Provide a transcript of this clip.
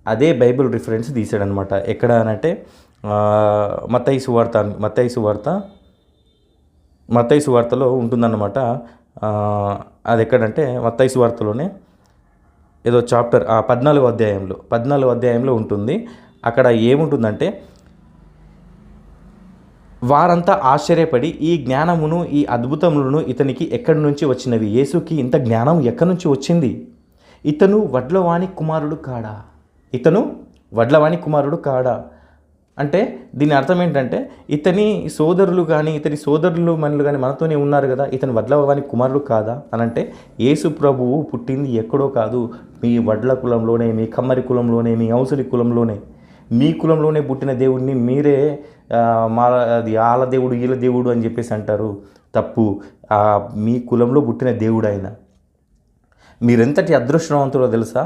అదే Bible reference తీసాడనమాట. ఎక్కడ అనంటే మత్తయి సువార్తలో ఉంటుందన్నమాట. అది ఎక్కడంటే మత్తయి సువార్తలోనే ఏదో చాప్టర్ 14వ అధ్యాయంలో ఉంటుంది. అక్కడ ఏముంటుందంటే, వారంతా ఆశ్చర్యపడి ఈ జ్ఞానమును ఈ అద్భుతములను ఇతనికి ఎక్కడి నుంచి వచ్చినవి, యేసుకి ఇంత జ్ఞానం ఎక్కడి నుంచి వచ్చింది, ఇతను వడ్లవాని కుమారుడు కాడా అంటే దీని అర్థం ఏంటంటే, ఇతని సోదరులు మనులు కానీ మనతోనే ఉన్నారు కదా, ఇతని వడ్లవాని కుమారుడు కాదా అని అంటే, యేసు ప్రభువు పుట్టింది ఎక్కడో కాదు, మీ వడ్ల కులంలోనే, మీ కమ్మరి కులంలోనే, మీ ఔసరి కులంలోనే, మీ కులంలోనే పుట్టిన దేవుడిని మీరే అది వాళ్ళ దేవుడు వీళ్ళ దేవుడు అని చెప్పేసి అంటారు. తప్పు. మీ కులంలో పుట్టిన దేవుడు ఆయన. మీరెంతటి అదృష్టవంతులో తెలుసా?